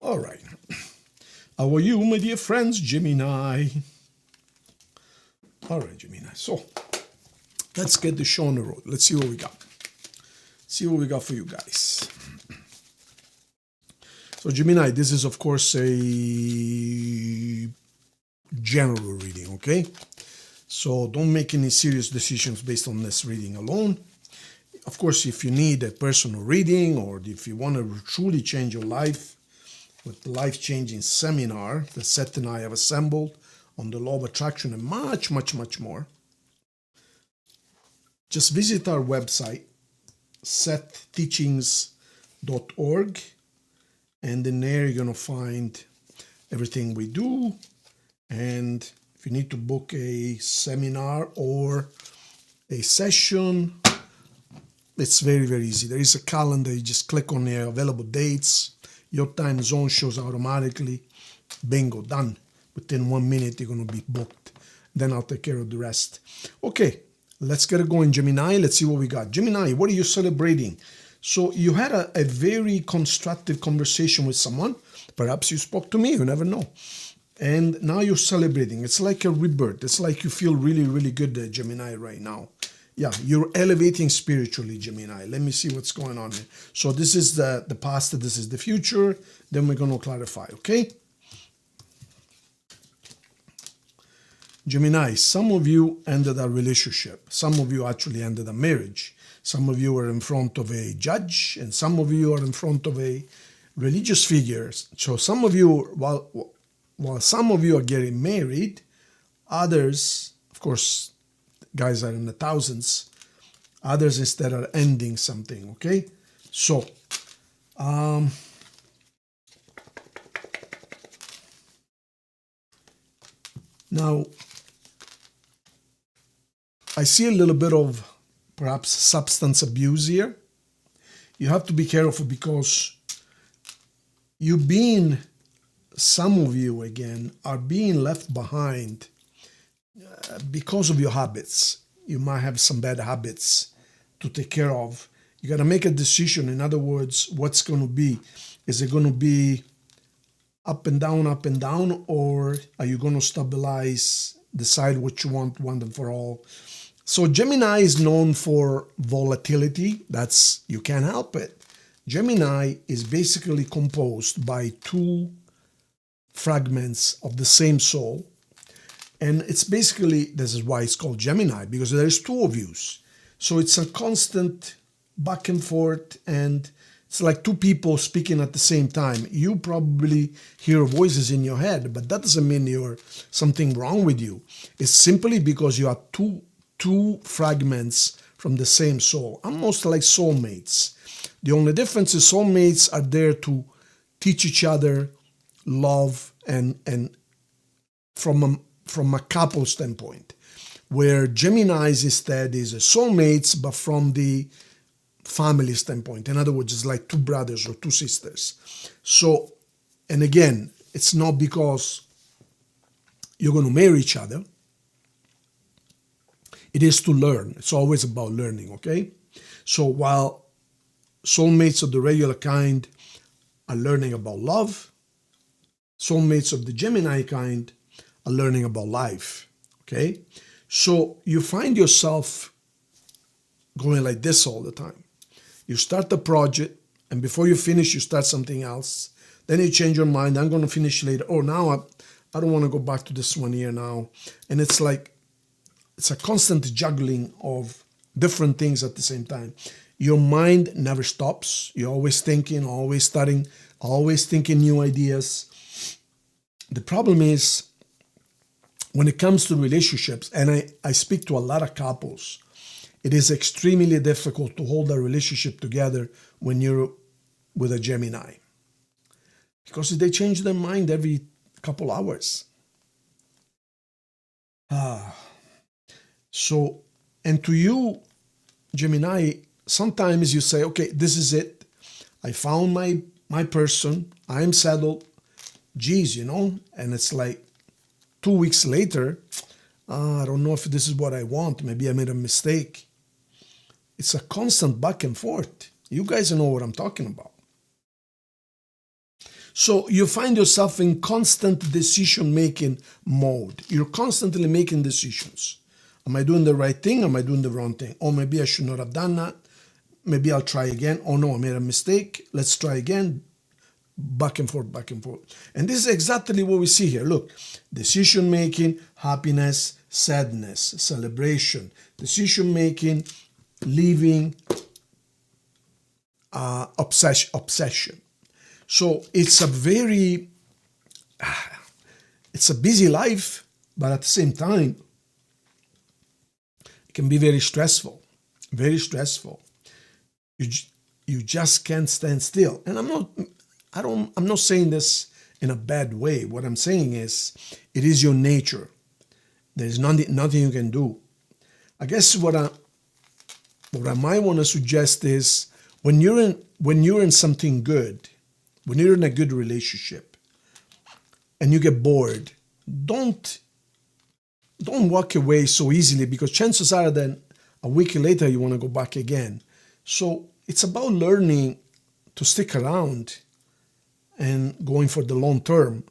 All right. How are you, my dear friends? Gemini. All right, Gemini. So let's get the show on the road. Let's see what we got. See what we got for you guys. So Gemini, this is of course a general reading, okay? So don't make any serious decisions based on this reading alone. Of course, if you need a personal reading or if you want to truly change your life with life-changing seminar that Seth and I have assembled on the law of attraction and much, much, much more, just visit our website, sethteachings.org, and in there you're going to find everything we do. And if you need to book a seminar or a session, it's very, very easy. There is a calendar. You just click on the available dates. Your time zone shows automatically. Bingo, done. Within 1 minute, you're going to be booked. Then I'll take care of the rest. Okay, let's get it going, Gemini. Let's see what we got. Gemini, what are you celebrating? So you had a very constructive conversation with someone. Perhaps you spoke to me. You never know. And now you're celebrating. It's like a rebirth. It's like you feel really, really good, Gemini, right now. Yeah, you're elevating spiritually, Gemini. Let me see what's going on here. So this is the past, this is the future. Then we're going to clarify, okay? Gemini, some of you ended a relationship. Some of you actually ended a marriage. Some of you are in front of a judge, and some of you are in front of a religious figure. So some of you, while some of you are getting married, others, of course, guys are in the thousands, others instead are ending something, okay? So, now, I see a little bit of perhaps substance abuse here. You have to be careful because some of you, again, are being left behind because of your habits. You might have some bad habits to take care of. You got to make a decision. In other words, what's going to be? Is it going to be up and down, or are you going to stabilize, decide what you want and for all? So Gemini is known for volatility. That's, you can't help it. Gemini is basically composed by two fragments of the same soul. And it's basically, this is why it's called Gemini, because there's two of you. So it's a constant back and forth, and it's like two people speaking at the same time. You probably hear voices in your head, but that doesn't mean you're something wrong with you. It's simply because you are two fragments from the same soul, almost like soulmates. The only difference is soulmates are there to teach each other love and from a couple standpoint, where Gemini's instead is a soulmates, but from the family standpoint. In other words, it's like two brothers or two sisters. So, and again, it's not because you're going to marry each other. It is to learn. It's always about learning, okay? So while soulmates of the regular kind are learning about love, soulmates of the Gemini kind are learning about life, okay? So you find yourself going like this all the time. You start a project, and before you finish, you start something else. Then you change your mind. I'm going to finish later. Oh, now I don't want to go back to this one here now. And it's like, it's a constant juggling of different things at the same time. Your mind never stops. You're always thinking, always studying, always thinking new ideas. The problem is, when it comes to relationships, and I speak to a lot of couples, it is extremely difficult to hold a relationship together when you're with a Gemini, because they change their mind every couple hours. So, and to you, Gemini, sometimes you say, okay, this is it. I found my person. I'm settled. Geez, and it's like 2 weeks later, I don't know if this is what I want. Maybe I made a mistake. It's a constant back and forth. You guys know what I'm talking about. So you find yourself in constant decision-making mode. You're constantly making decisions. Am I doing the right thing? Am I doing the wrong thing? Oh, maybe I should not have done that. Maybe I'll try again. Oh no, I made a mistake. Let's try again. Back and forth, back and forth. And this is exactly what we see here. Look, decision-making, happiness, sadness, celebration, decision-making, living, obsession. So it's a busy life, but at the same time, it can be very stressful, very stressful. You just can't stand still. And I'm not saying this in a bad way. What I'm saying is, it is your nature. There's nothing you can do. I guess what I might want to suggest is, when you're in something good, when you're in a good relationship, and you get bored, don't walk away so easily, because chances are that a week later you want to go back again. So it's about learning to stick around and going for the long term.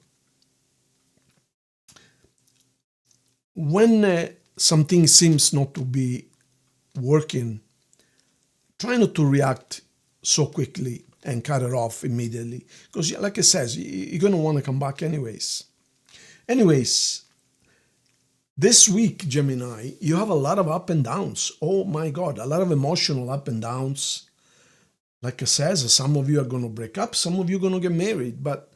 When something seems not to be working, try not to react so quickly and cut it off immediately. Because like I said, you're going to want to come back anyways. This week, Gemini, you have a lot of up and downs. Oh my God, a lot of emotional up and downs. Like I said, some of you are going to break up, some of you are going to get married, but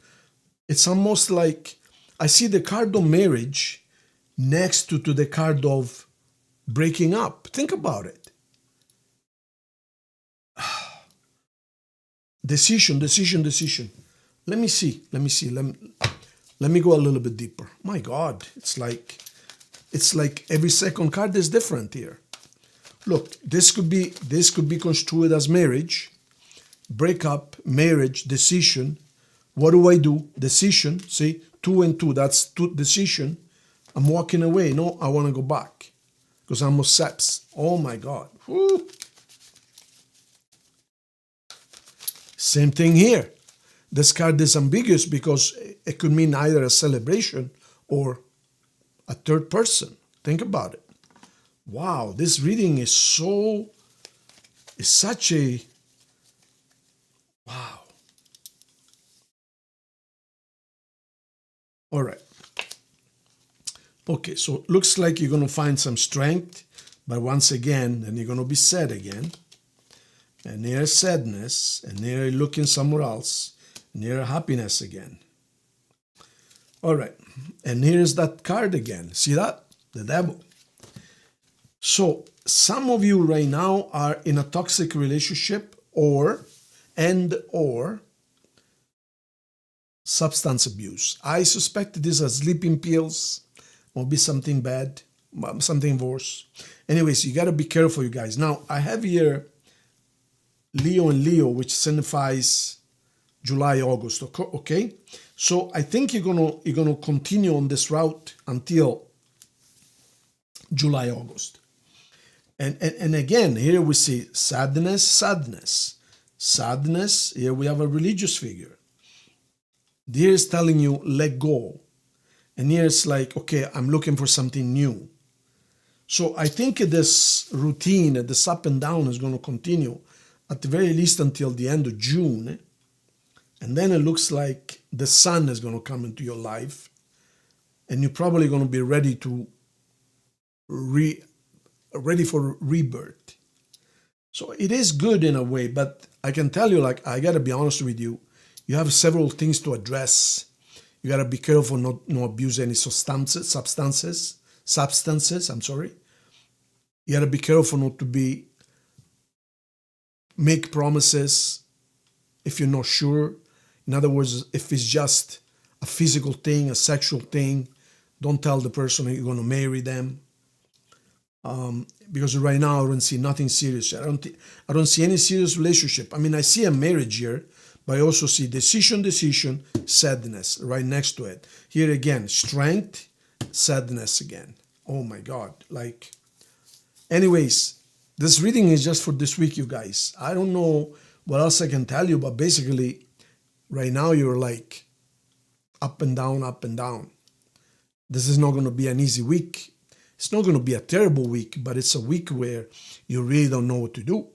it's almost like I see the card of marriage next to the card of breaking up. Think about it. Decision. Let me see. Let me go a little bit deeper. My God, it's like every second card is different here. Look, this could be construed as marriage, breakup, marriage, decision. What do I do? Decision. See, 2 and 2. That's decision. I'm walking away. No, I want to go back because I'm obsessed. Oh my God. Woo. Same thing here. This card is ambiguous because it could mean either a celebration or a third person. Think about it. Wow, this reading is such a, wow. All right. Okay, so it looks like you're going to find some strength, but once again, then you're going to be sad again. And near sadness, and near looking somewhere else, near happiness again. All right, and here's that card again. See that? The devil. So some of you right now are in a toxic relationship or substance abuse. I suspect this as sleeping pills, or be something bad, something worse. Anyways, you got to be careful, you guys. Now, I have here Leo and Leo, which signifies July, August, okay? So I think you're gonna continue on this route until July, August. And again, here we see sadness. Here we have a religious figure. Here is telling you, let go. And here it's like, okay, I'm looking for something new. So I think this routine, this up and down is going to continue at the very least until the end of June. And then it looks like the sun is going to come into your life. And you're probably going to be ready for rebirth. So it is good in a way, but I can tell you, like, I got to be honest with you, you have several things to address. You got to be careful not abuse any substances. You got to be careful not to make promises if you're not sure. In other words, if it's just a physical thing, a sexual thing, don't tell the person you're going to marry them. Because right now I don't see nothing serious. I don't see any serious relationship. I mean, I see a marriage here, but I also see decision, sadness right next to it. Here again, strength, sadness again. Oh my God. Like, anyways, this reading is just for this week, you guys. I don't know what else I can tell you, but basically, right now you're like up and down, up and down. This is not going to be an easy week. It's not going to be a terrible week, but it's a week where you really don't know what to do.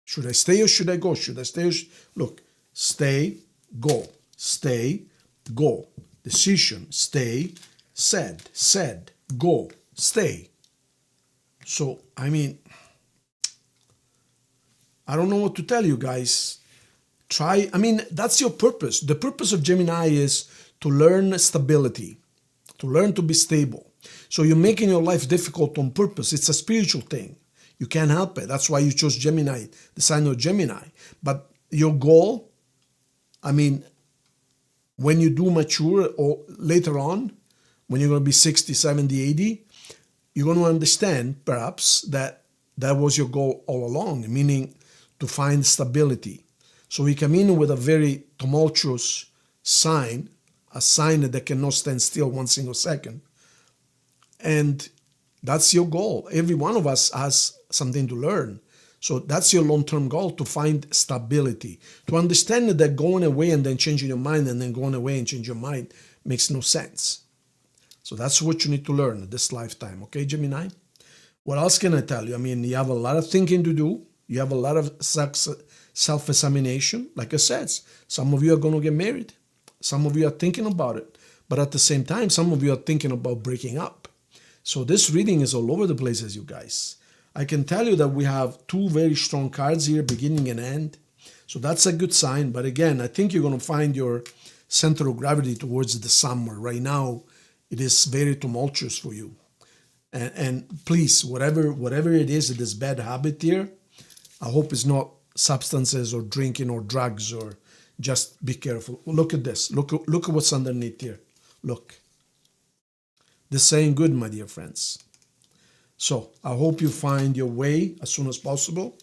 Should I stay or should I go? Should I stay or look, stay, go, stay, go. Decision, stay, said, go, stay. So, I mean, I don't know what to tell you guys. Try, I mean, that's your purpose. The purpose of Gemini is to learn stability, to learn to be stable. So you're making your life difficult on purpose. It's a spiritual thing. You can't help it. That's why you chose Gemini, the sign of Gemini. But your goal, I mean, when you do mature or later on, when you're going to be 60, 70, 80, you're going to understand perhaps that that was your goal all along, meaning to find stability. So we come in with a very tumultuous sign, a sign that cannot stand still one single second. And that's your goal. Every one of us has something to learn. So that's your long-term goal, to find stability. To understand that going away and then changing your mind and then going away and changing your mind makes no sense. So that's what you need to learn this lifetime. Okay, Gemini? What else can I tell you? I mean, you have a lot of thinking to do. You have a lot of self-examination. Like I said, some of you are going to get married. Some of you are thinking about it. But at the same time, some of you are thinking about breaking up. So this reading is all over the place, as you guys. I can tell you that we have two very strong cards here, beginning and end. So that's a good sign. But again, I think you're going to find your center of gravity towards the summer. Right now, it is very tumultuous for you. And please, whatever it is, this bad habit here, I hope it's not substances or drinking or drugs, or just be careful. Look at this. Look at what's underneath here. Look. This saying good, my dear friends. So I hope you find your way as soon as possible.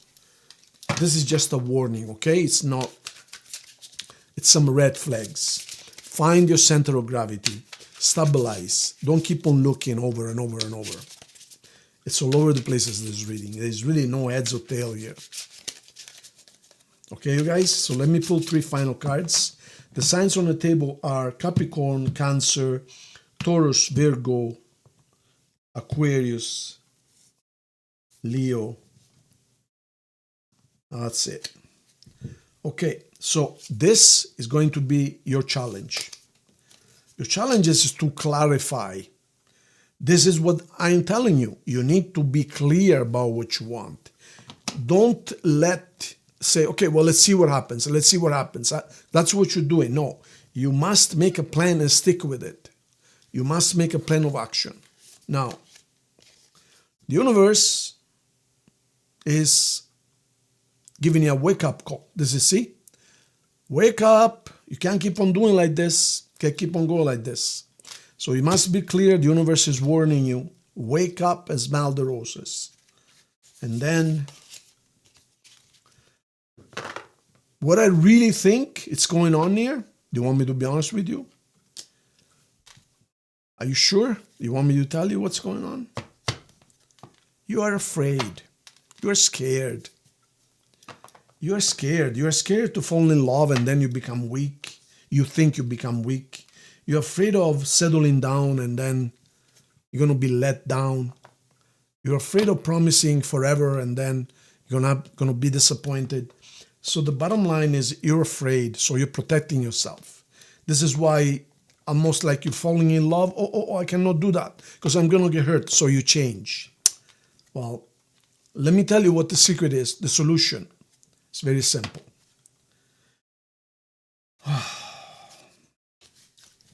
This is just a warning, okay? It's not, it's some red flags. Find your center of gravity. Stabilize. Don't keep on looking over and over and over. It's all over the places, this reading. There's really no heads or tail here. Okay, you guys? So let me pull 3 final cards. The signs on the table are Capricorn, Cancer, Taurus, Virgo, Aquarius, Leo. That's it. Okay, so this is going to be your challenge. Your challenge is to clarify. This is what I'm telling you. You need to be clear about what you want. Don't say, okay, well, let's see what happens. Let's see what happens. That's what you're doing. No, you must make a plan and stick with it. You must make a plan of action. Now, the universe is giving you a wake-up call. This is, see? Wake up. You can't keep on doing like this. Can't keep on going like this. So you must be clear. The universe is warning you. Wake up and smell the roses. And then, what I really think is going on here, do you want me to be honest with you? Are you sure? You want me to tell you what's going on? You are afraid. You are scared. You are scared. You are scared to fall in love and then you become weak. You think you become weak. You're afraid of settling down and then you're going to be let down. You're afraid of promising forever and then you're not going to be disappointed. So the bottom line is you're afraid, so you're protecting yourself. This is why almost like you're falling in love. Oh, I cannot do that because I'm going to get hurt. So you change. Well, let me tell you what the secret is, the solution. It's very simple.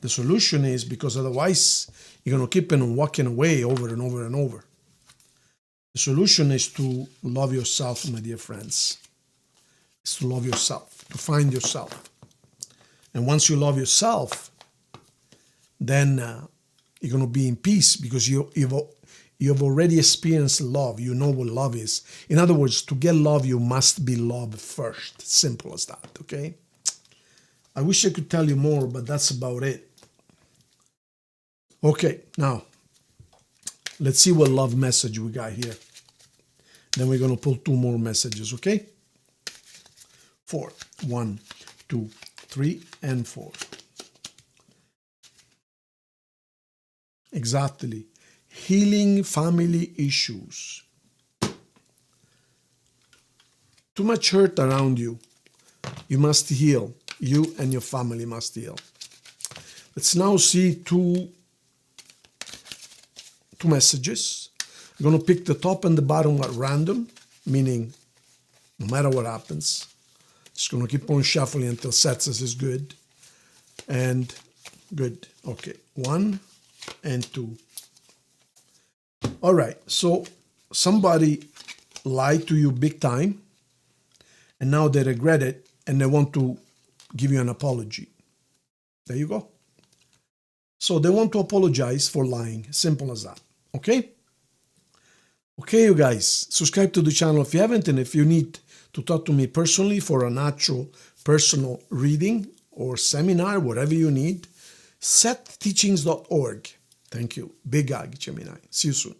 The solution is because otherwise you're going to keep on walking away over and over and over. The solution is to love yourself, my dear friends. It's to love yourself, to find yourself. And once you love yourself, then you're going to be in peace because you've already experienced love. You know what love is. In other words, to get love, you must be loved first. Simple as that, okay? I wish I could tell you more, but that's about it. Okay, now, let's see what love message we got here. Then we're going to pull 2 more messages, okay? 4. 1, 2, 3, and 4. Exactly. Healing family issues. Too much hurt around you. You must heal. You and your family must heal. Let's now see two messages. I'm going to pick the top and the bottom at random, meaning no matter what happens. Just going to keep on shuffling until Seth says it's good. And good. Okay. 1 and 2. All right. So somebody lied to you big time, and now they regret it, and they want to give you an apology. There you go. So they want to apologize for lying. Simple as that. Okay? Okay, you guys. Subscribe to the channel if you haven't, and if you need to talk to me personally for an actual personal reading or seminar, whatever you need, setteachings.org. Thank you. Big hug, Gemini. See you soon.